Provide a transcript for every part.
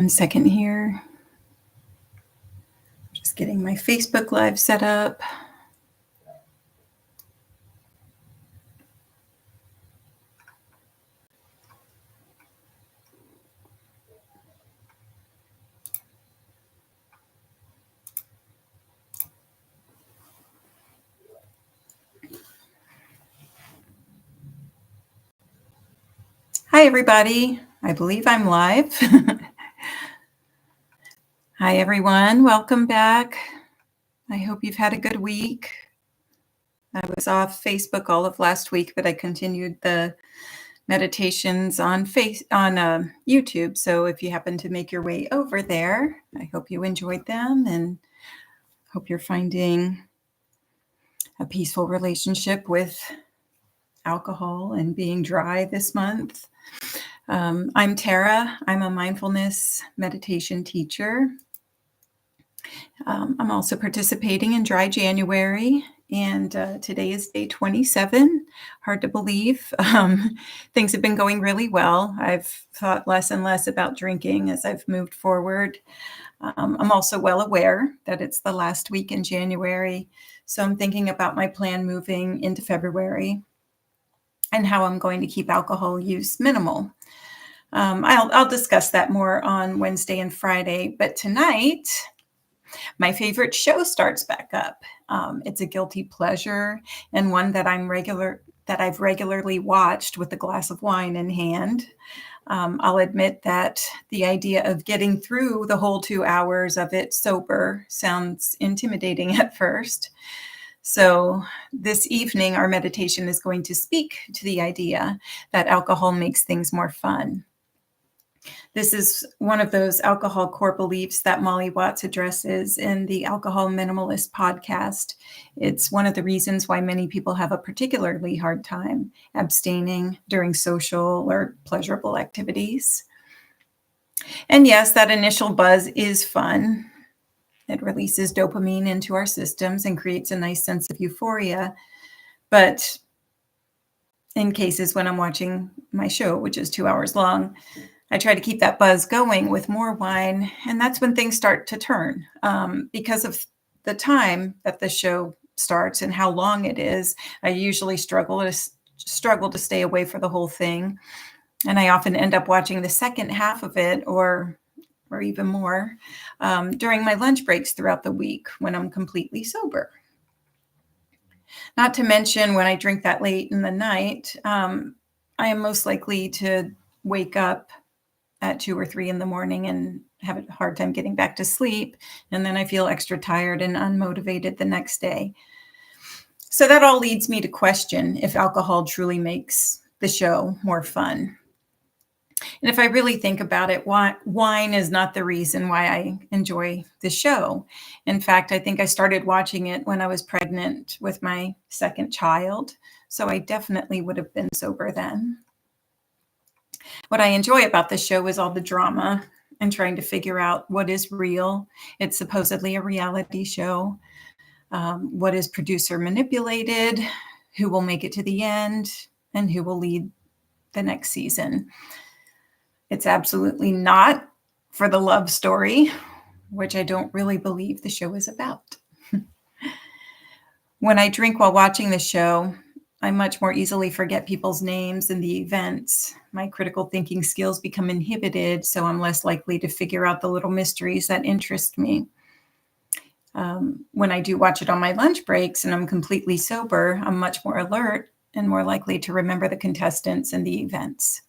1 second here. Just getting my Facebook Live set up. Hi, everybody. I believe I'm live. Hi, everyone. Welcome back. I hope you've had a good week. I was off Facebook all of last week, but I continued the meditations on YouTube. So if you happen to make your way over there, I hope you enjoyed them and hope you're finding a peaceful relationship with alcohol and being dry this month. I'm Tara. I'm a mindfulness meditation teacher. I'm also participating in Dry January, and today is day 27. Hard to believe. Things have been going really well. I've thought less and less about drinking as I've moved forward. I'm also well aware that it's the last week in January, so I'm thinking about my plan moving into February and how I'm going to keep alcohol use minimal. I'll discuss that more on Wednesday and Friday, but tonight, my favorite show starts back up. It's a guilty pleasure and one that I've regularly watched with a glass of wine in hand. I'll admit that the idea of getting through the whole 2 hours of it sober sounds intimidating at first. So this evening, our meditation is going to speak to the idea that alcohol makes things more fun. This is one of those alcohol core beliefs that Molly Watts addresses in the Alcohol Minimalist podcast. It's one of the reasons why many people have a particularly hard time abstaining during social or pleasurable activities. And yes, that initial buzz is fun. It releases dopamine into our systems and creates a nice sense of euphoria. But in cases when I'm watching my show, which is 2 hours long, I try to keep that buzz going with more wine, and that's when things start to turn. Because of the time that the show starts and how long it is, I usually struggle to stay away for the whole thing, and I often end up watching the second half of it or even more during my lunch breaks throughout the week when I'm completely sober. Not to mention when I drink that late in the night, I am most likely to wake up at 2 or 3 in the morning and have a hard time getting back to sleep. And then I feel extra tired and unmotivated the next day. So that all leads me to question if alcohol truly makes the show more fun. And if I really think about it, wine is not the reason why I enjoy the show. In fact, I think I started watching it when I was pregnant with my second child. So I definitely would have been sober then. What I enjoy about the show is all the drama and trying to figure out what is real. It's supposedly a reality show. What is producer manipulated? Who will make it to the end? And who will lead the next season? It's absolutely not for the love story, which I don't really believe the show is about. When I drink while watching the show, I much more easily forget people's names and the events. My critical thinking skills become inhibited, so I'm less likely to figure out the little mysteries that interest me. When I do watch it on my lunch breaks and I'm completely sober, I'm much more alert and more likely to remember the contestants and the events.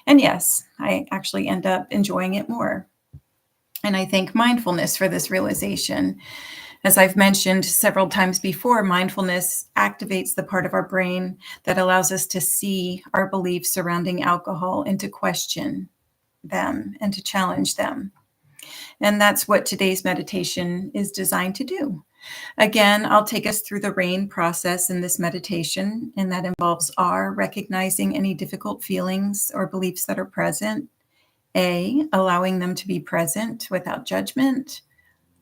And yes, I actually end up enjoying it more. And I thank mindfulness for this realization. As I've mentioned several times before, mindfulness activates the part of our brain that allows us to see our beliefs surrounding alcohol and to question them and to challenge them. And that's what today's meditation is designed to do. Again, I'll take us through the RAIN process in this meditation, and that involves R, recognizing any difficult feelings or beliefs that are present, A, allowing them to be present without judgment,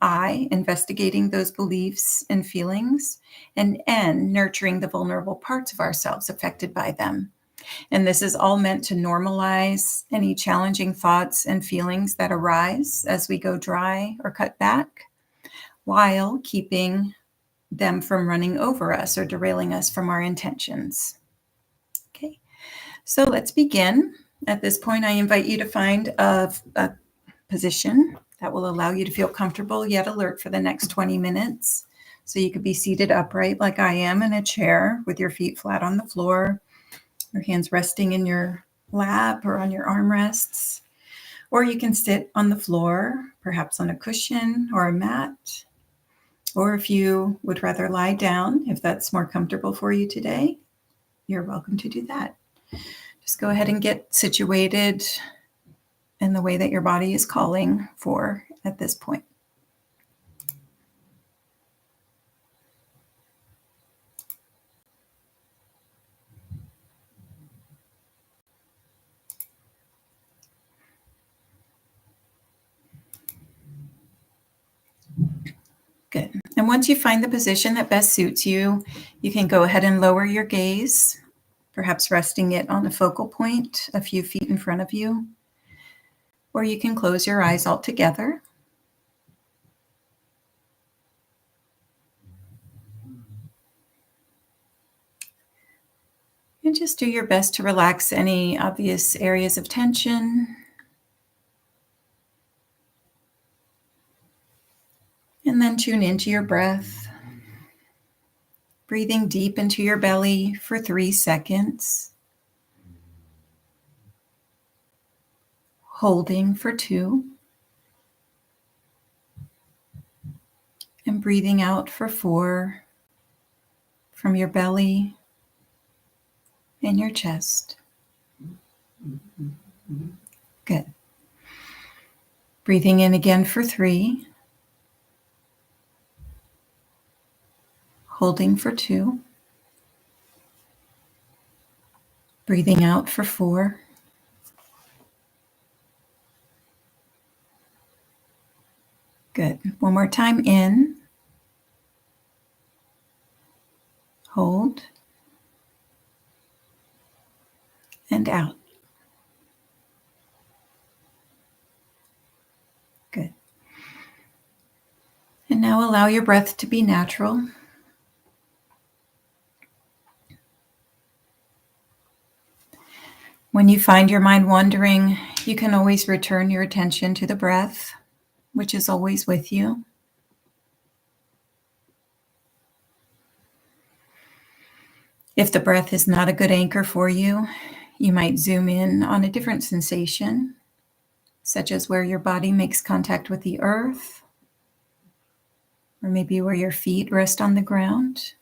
I, investigating those beliefs and feelings, and N, nurturing the vulnerable parts of ourselves affected by them. And this is all meant to normalize any challenging thoughts and feelings that arise as we go dry or cut back, while keeping them from running over us or derailing us from our intentions. Okay, so let's begin. At this point, I invite you to find a position that will allow you to feel comfortable yet alert for the next 20 minutes. So you could be seated upright like I am in a chair with your feet flat on the floor, your hands resting in your lap or on your armrests. Or you can sit on the floor, perhaps on a cushion or a mat. Or if you would rather lie down, if that's more comfortable for you today, you're welcome to do that. Just go ahead and get situated in the way that your body is calling for at this point. Good. And once you find the position that best suits you, you can go ahead and lower your gaze, perhaps resting it on a focal point a few feet in front of you. Or you can close your eyes altogether. And just do your best to relax any obvious areas of tension. And then tune into your breath, breathing deep into your belly for 3 seconds, holding for 2, and breathing out for 4 from your belly and your chest. Good. Breathing in again for 3, holding for 2, breathing out for 4, good. One more time in, hold, and out. Good. And now allow your breath to be natural. When you find your mind wandering, you can always return your attention to the breath, which is always with you. If the breath is not a good anchor for you, you might zoom in on a different sensation, such as where your body makes contact with the earth, or maybe where your feet rest on the ground.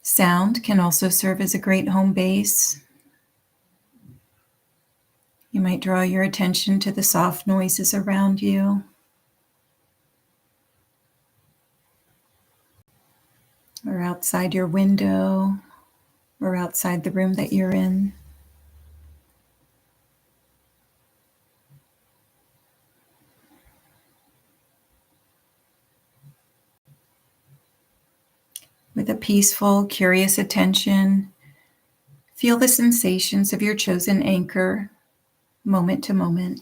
Sound can also serve as a great home base. You might draw your attention to the soft noises around you, or outside your window, or outside the room that you're in. With a peaceful, curious attention, feel the sensations of your chosen anchor, moment to moment.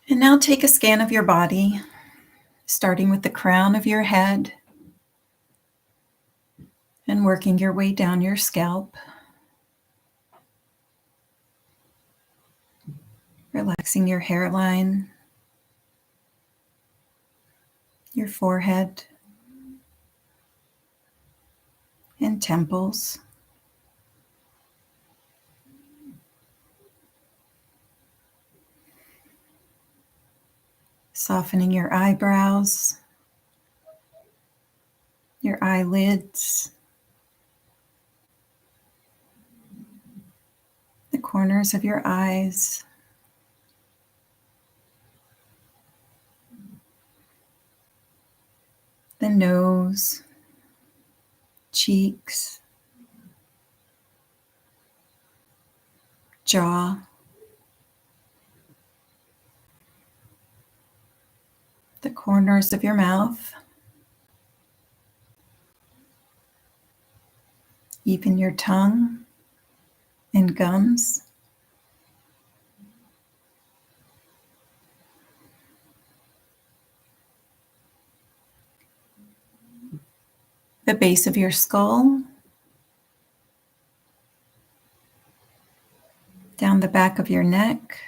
And now take a scan of your body, starting with the crown of your head and working your way down your scalp, relaxing your hairline, your forehead and temples. Softening your eyebrows, your eyelids, the corners of your eyes, the nose, cheeks, jaw, the corners of your mouth, even your tongue and gums. The base of your skull, down the back of your neck,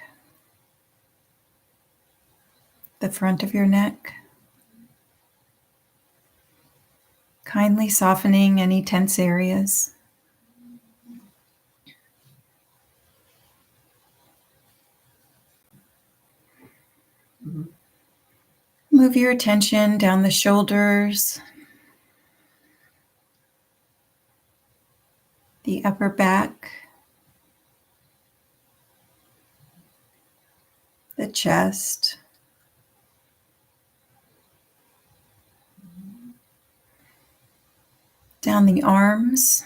the front of your neck, kindly softening any tense areas. Move your attention down the shoulders, the upper back, the chest, down the arms,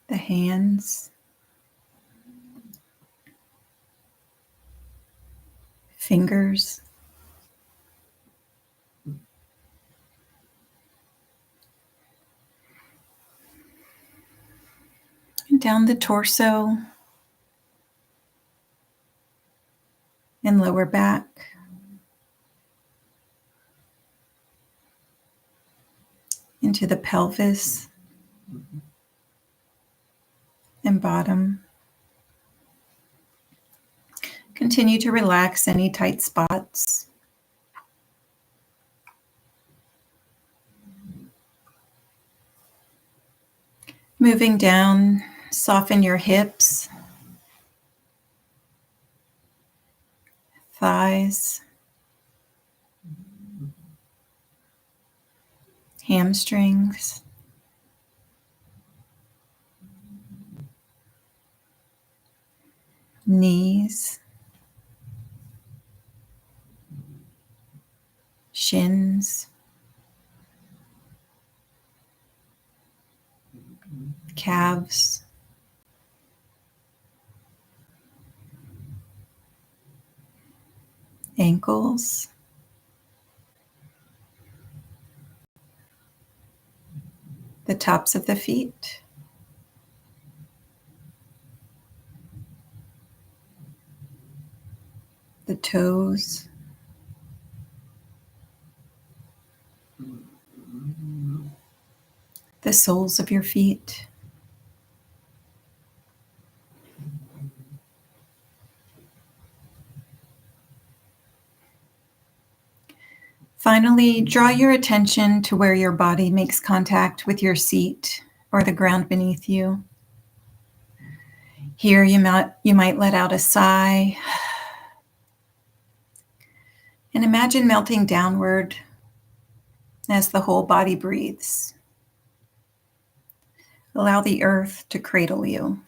the hands, fingers, and down the torso and lower back, into the pelvis and bottom. Continue to relax any tight spots. Moving down, soften your hips, thighs, hamstrings, knees, shins, calves, ankles, the tops of the feet, the toes, the soles of your feet. Finally, draw your attention to where your body makes contact with your seat or the ground beneath you. Here you might let out a sigh and imagine melting downward as the whole body breathes. Allow the earth to cradle you.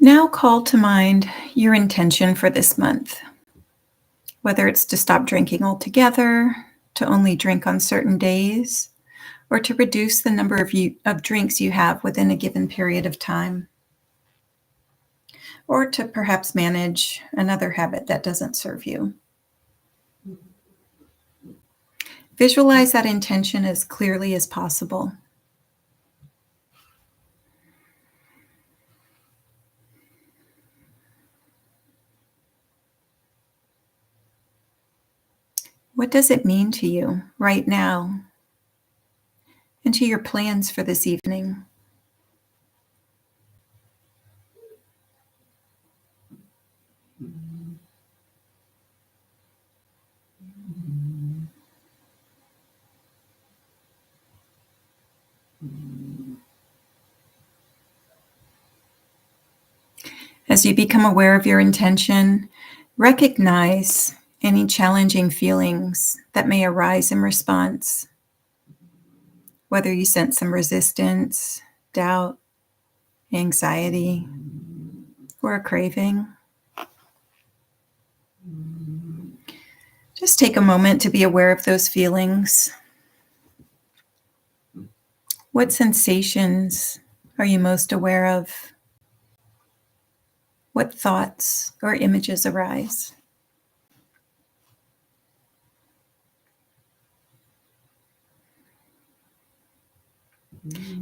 Now call to mind your intention for this month. whether it's to stop drinking altogether, to only drink on certain days, or to reduce the number of drinks you have within a given period of time, or to perhaps manage another habit that doesn't serve you. Visualize that intention as clearly as possible. What does it mean to you right now and to your plans for this evening? As you become aware of your intention, recognize any challenging feelings that may arise in response, whether you sense some resistance, doubt, anxiety, or a craving. Just take a moment to be aware of those feelings. What sensations are you most aware of? What thoughts or images arise?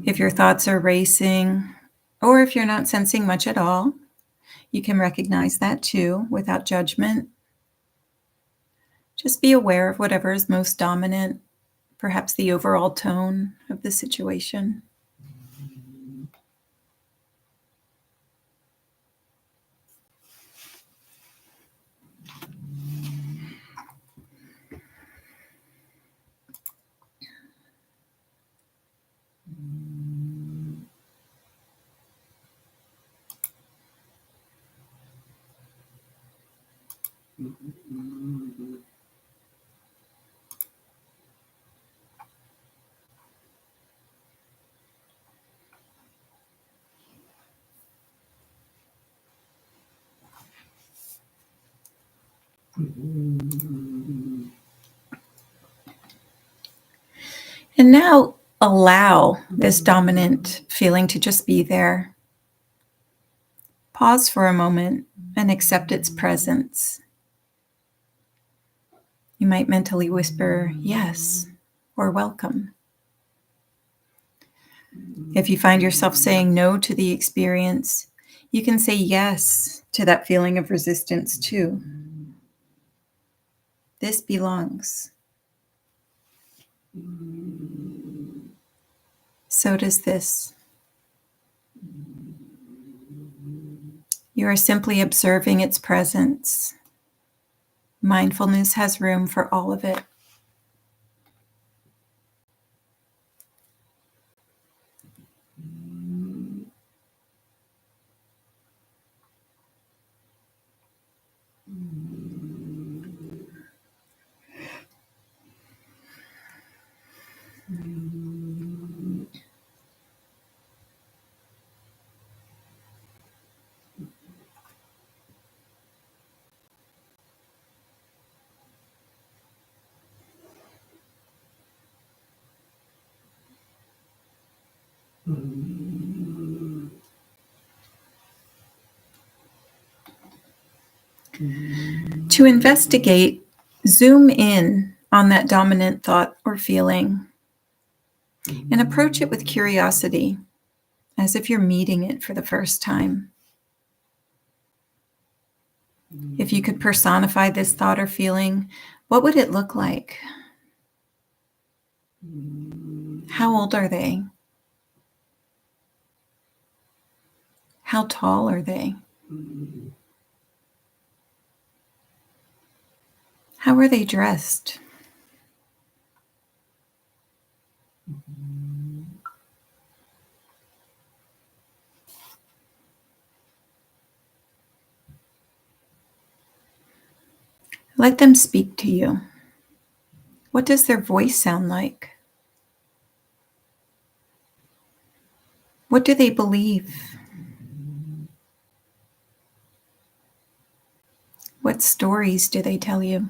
If your thoughts are racing, or if you're not sensing much at all, you can recognize that too without judgment. Just be aware of whatever is most dominant, perhaps the overall tone of the situation. And now allow this dominant feeling to just be there. Pause for a moment and accept its presence. You might mentally whisper, yes, or welcome. If you find yourself saying no to the experience, you can say yes to that feeling of resistance too. This belongs. So does this. You are simply observing its presence. Mindfulness has room for all of it. To investigate, zoom in on that dominant thought or feeling and approach it with curiosity, as if you're meeting it for the first time. If you could personify this thought or feeling, what would it look like? How old are they? How tall are they? How are they dressed? Let them speak to you. What does their voice sound like? What do they believe? What stories do they tell you?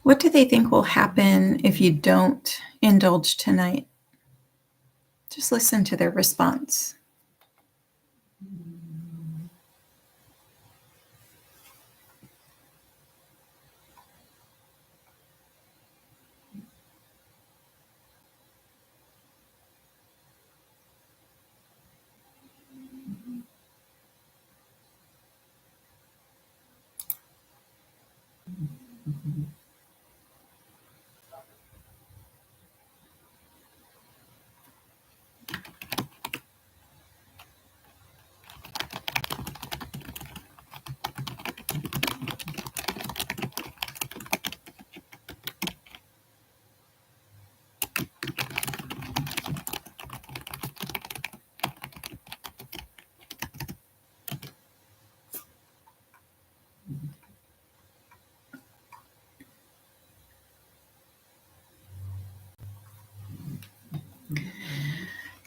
What do they think will happen if you don't indulge tonight? Just listen to their response.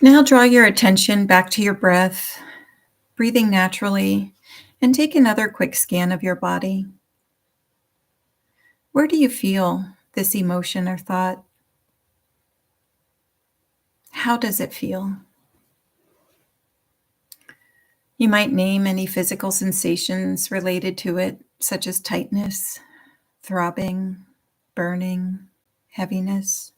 Now draw your attention back to your breath, breathing naturally, and take another quick scan of your body. Where do you feel this emotion or thought? How does it feel? You might name any physical sensations related to it, such as tightness, throbbing, burning, heaviness.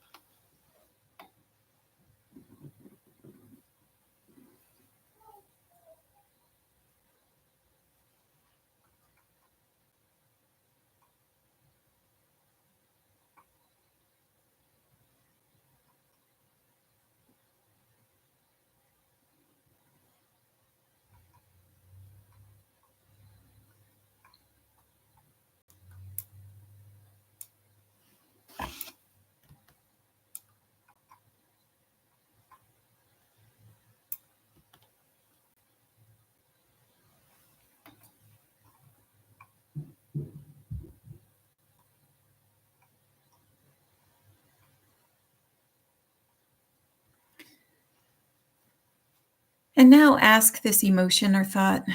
And now ask this emotion or thought,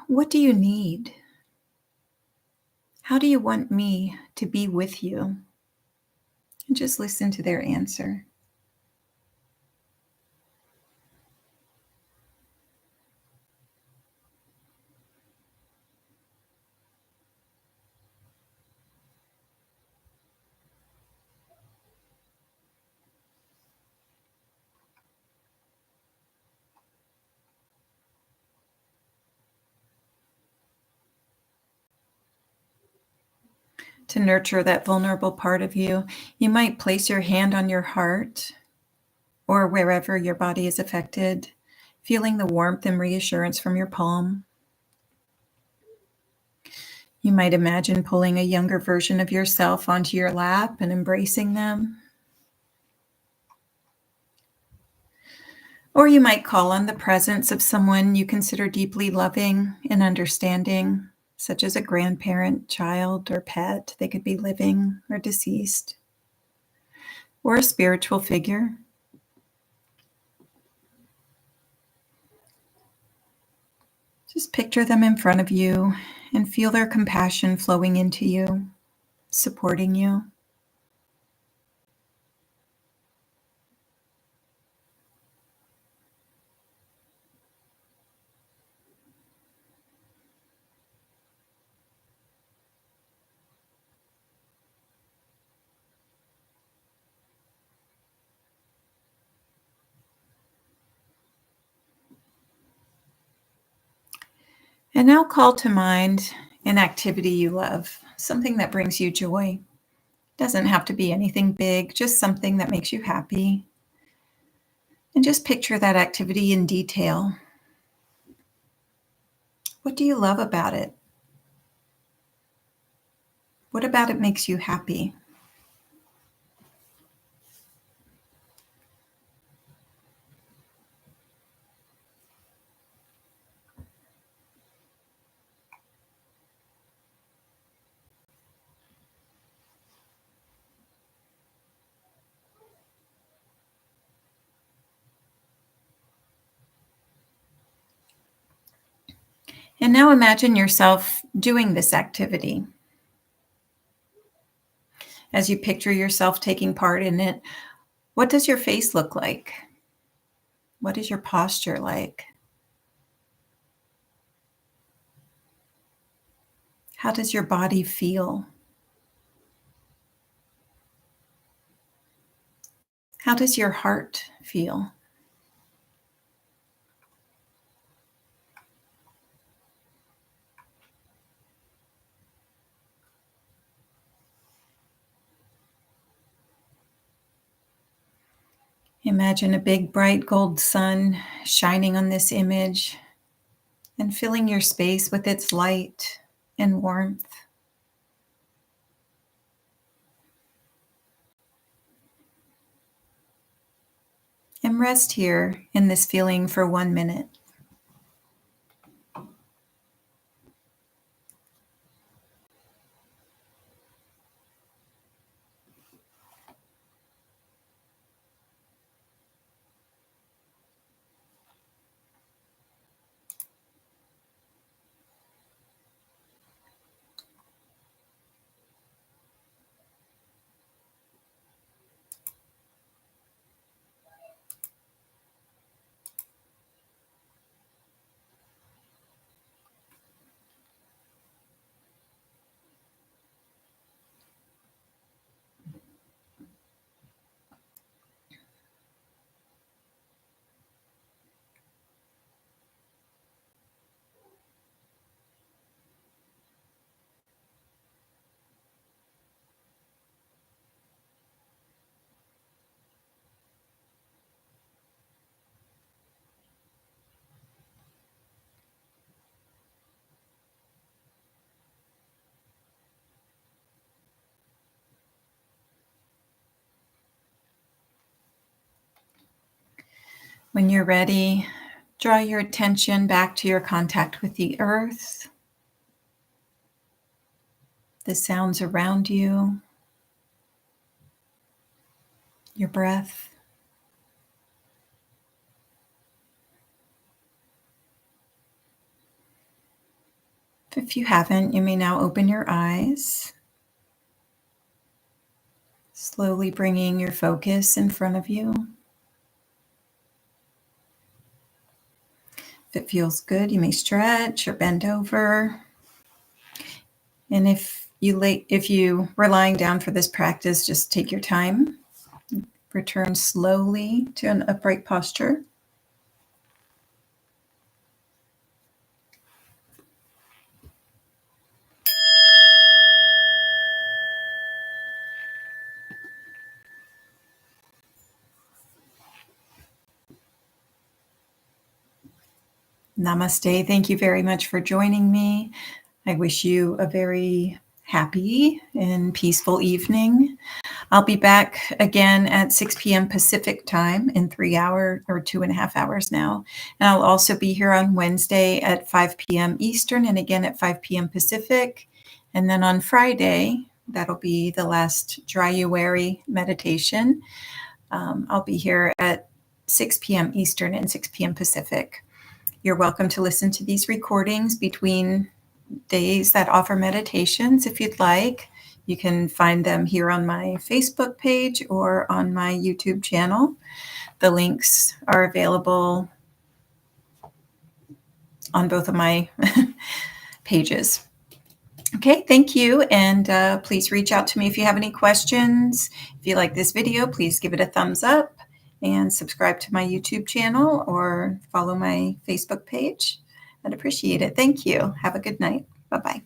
what do you need? How do you want me to be with you? And just listen to their answer. To nurture that vulnerable part of you, you might place your hand on your heart or wherever your body is affected, feeling the warmth and reassurance from your palm. You might imagine pulling a younger version of yourself onto your lap and embracing them. Or you might call on the presence of someone you consider deeply loving and understanding, such as a grandparent, child, or pet. They could be living or deceased, or a spiritual figure. Just picture them in front of you and feel their compassion flowing into you, supporting you. And now call to mind an activity you love, something that brings you joy. Doesn't have to be anything big, just something that makes you happy. And just picture that activity in detail. What do you love about it? What about it makes you happy? And now imagine yourself doing this activity. As you picture yourself taking part in it, what does your face look like? What is your posture like? How does your body feel? How does your heart feel? Imagine a big bright gold sun shining on this image and filling your space with its light and warmth. And rest here in this feeling for 1 minute. When you're ready, draw your attention back to your contact with the earth, the sounds around you, your breath. If you haven't, you may now open your eyes, slowly bringing your focus in front of you. If it feels good, you may stretch or bend over. And if you were lying down for this practice, just take your time. Return slowly to an upright posture. Namaste. Thank you very much for joining me. I wish you a very happy and peaceful evening. I'll be back again at 6 p.m. Pacific time in 3 hours or 2.5 hours now. And I'll also be here on Wednesday at 5 p.m. Eastern and again at 5 p.m. Pacific. And then on Friday, that'll be the last Dryuary meditation. I'll be here at 6 p.m. Eastern and 6 p.m. Pacific. You're welcome to listen to these recordings between days that offer meditations if you'd like. You can find them here on my Facebook page or on my YouTube channel. The links are available on both of my pages. Okay, thank you. And please reach out to me if you have any questions. If you like this video, please give it a thumbs up and subscribe to my YouTube channel or follow my Facebook page. I'd appreciate it. Thank you. Have a good night. Bye-bye.